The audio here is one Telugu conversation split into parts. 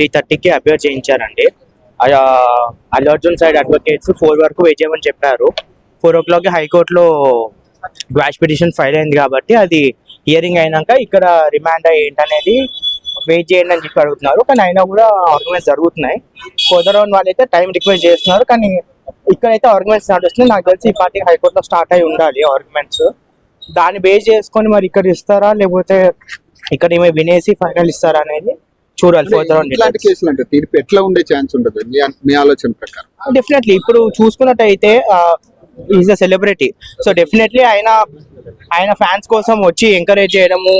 3:30కి అపియర్ చేయించారండి. అల్లు అర్జున్ సైడ్ అడ్వకేట్స్ 4 వరకు వెయిట్ చేయమని చెప్పారు. 4 o'clock హైకోర్టులో గ్వాష్ పిటిషన్ ఫైల్ అయింది కాబట్టి అది హియరింగ్ అయినాక ఇక్కడ రిమాండ్ ఏంటనేది వెయిట్ చేయండి అని చెప్పి అడుగుతున్నారు. కానీ అయినా కూడా ఆర్గ్యుమెంట్స్ జరుగుతున్నాయి. ఫర్దర్ ఆన్ వాళ్ళైతే టైం రిక్వెస్ట్ చేస్తున్నారు. కానీ ఇక్కడైతే ఆర్గ్యుమెంట్స్ నడుస్తున్నాయి. నాకు తెలిసి ఈ పార్టీ హైకోర్టులో స్టార్ట్ అయి ఉండాలి ఆర్గ్యుమెంట్స్. దాన్ని బేస్ చేసుకొని మరి ఇక్కడ ఇస్తారా లేకపోతే ఇక్కడ ఏమో వినేసి ఫైనల్ ఇస్తారా అనేది చూడాలి. ఫర్దర్ ఆన్ ఇలాంటి కేసులు అంటే తీర్పు ఎట్లా ఉండే ఛాన్స్ ఉంటుంది మీ ఆలోచన ప్రకారం? డెఫినెట్లీ ఇప్పుడు చూసుకున్నట్టయితే is a celebrity. So definitely ఆయన ఫ్యాన్స్ కోసం వచ్చి ఎంకరేజ్ చేయడము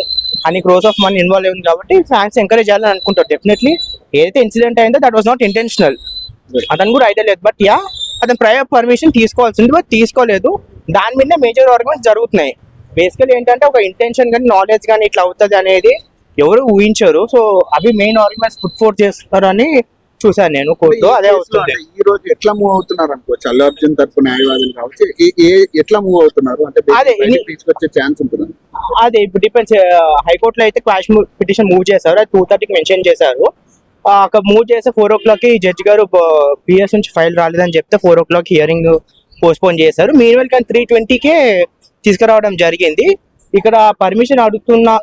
అని క్రోస్ ఆఫ్ మనీ ఇన్వాల్వ్ అయింది కాబట్టి ఫ్యాన్స్ ఎంకరేజ్ చేయాలని అనుకుంటారు. డెఫినెట్లీ ఏదైతే ఇన్సిడెంట్ అయిందో దట్ వాస్ నాట్ ఇంటెన్షనల్. అతను కూడా ఐడియా లేదు. బట్ అతను ప్రయర్ పర్మిషన్ తీసుకోవాల్సింది బట్ తీసుకోలేదు. దాని మీద మేజర్ ఆర్గ్యుమెంట్స్ జరుగుతున్నాయి. బేసికలీ ఏంటంటే ఒక ఇంటెన్షన్ కానీ నాలెడ్జ్ కానీ ఇట్లా అవుతుంది అనేది ఎవరు ఊహించారు. సో అవి మెయిన్ ఆర్గ్యుమెంట్స్ పుట్ ఫోర్త్ చేస్తారు అని చూసాను నేను కోర్టులో. అదే అవుతుంది. ఈ రోజు ఎట్లా మూవ్ అవుతున్నారు అనుకోవచ్చు? అల్లు అర్జున్ తరపు న్యాయవాదులు కావచ్చు, ఎట్లా మూవ్ అవుతున్నారు అంటే తీసుకొచ్చే ఛాన్స్ ఉంటుంది? అదే ఇప్పుడు డిపెండ్స్. హైకోర్టులో అయితే క్వాష్ పిటిషన్ మూవ్ చేశారు. అది 2:30కి మెన్షన్ చేశారు. అక్కడ మూవ్ చేస్తే 4 o'clock జడ్జి గారు పిఎస్ నుంచి ఫైల్ రాలేదని చెప్తే 4 o'clock హియరింగ్ పోస్ట్పోన్ చేశారు. మీన్వెల్ కానీ 3:20కే తీసుకురావడం జరిగింది. ఇక్కడ పర్మిషన్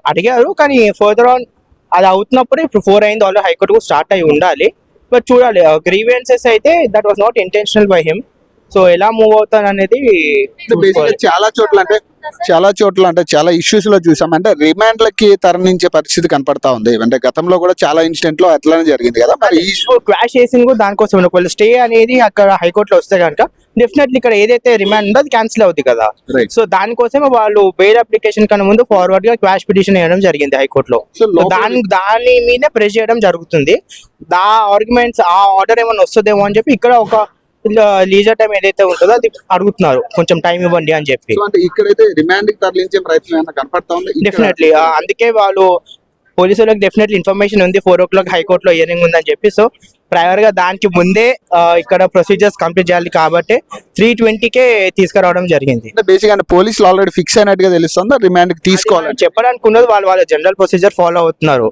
అడిగారు కానీ ఫర్దర్ ఆన్ అది అవుతున్నప్పుడు ఇప్పుడు 4 అయింది ఆల్రెడీ. హైకోర్టు కూడా స్టార్ట్ అయి ఉండాలి. బట్ చూడాలి. గ్రీవెన్సెస్ అయితే that was not intentional by him. So ఎలా మూవ్ అవుతాను అనేది చాలా చోట్ల అంటే చాలా ఇష్యూస్ లో చూసాం. అంటే రిమాండ్ లకి తరలించే పరిస్థితి కనపడతా ఉంది. అంటే గతంలో కూడా చాలా ఇన్సిడెంట్ లో అట్లానే జరిగింది కదా. మరి క్వాష్ చేసింది కూడా దానికోసం. ఒకవేళ స్టే అనేది అక్కడ హైకోర్టులో వస్తే కనుక డెఫినెట్లీ ఇక్కడ ఏదైతే రిమాండ్ ఉందో అది క్యాన్సిల్ అవుతుంది కదా. సో దానికోసమే వాళ్ళు బెయిల్ అప్లికేషన్ కన్నా ముందు ఫార్వర్డ్ గా క్వాష్ పిటిషన్ వేయడం జరిగింది హైకోర్టులో. దాని మీద ప్రెస్ చేయడం జరుగుతుంది. ఆ ఆర్గ్యుమెంట్స్ ఆ ఆర్డర్ ఏమైనా వస్తుందేమో అని చెప్పి ఇక్కడ ఒక లీజర్ టైం ఏదైతే ఉంటుందో అది అడుగుతున్నారు, కొంచెం టైం ఇవ్వండి అని చెప్పి. ఇక్కడైతే రిమాండ్ తరలించే ప్రయత్నం కనపడతా ఉంది. డెఫినెట్లీ అందుకే వాళ్ళు పోలీసులకు డెఫినెట్లీ ఇన్ఫర్మేషన్ ఉంది 4 o'clock హైకోర్టులో హియరింగ్ ఉందని చెప్పి. సో ప్రయర్ గా దానికి ముందే ఇక్కడ ప్రొసీజర్స్ కంప్లీట్ చేయాలి కాబట్టి 3:20కే తీసుకురావడం జరిగింది. బేసిక్ అంటే పోలీసులు ఆల్రెడీ ఫిక్స్ అయినట్టుగా తెలుస్తుందా రిమాండ్ తీసుకోవాలని చెప్పడానికి ఉన్నది. వాళ్ళ జనరల్ ప్రొసీజర్ ఫాలో అవుతున్నారు.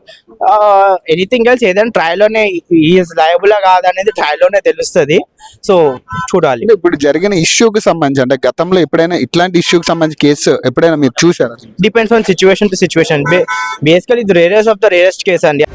ఎనీథింగ్ ఎల్స్ ఏదైనా ట్రయల్ లోనే ఈజ్ లయబుల్ కాదనేది ట్రయల్ లోనే తెలుస్తుంది. సో చూడాలి. ఇప్పుడు జరిగిన ఇష్యూకి సంబంధించి అంటే గతంలో ఎప్పుడైనా ఇట్లాంటి ఇష్యూకి సంబంధించి కేసు ఎప్పుడైనా మీరు చూసారా? Depends on situation to situation. Basically ఇది rarest of the rarest case అండి.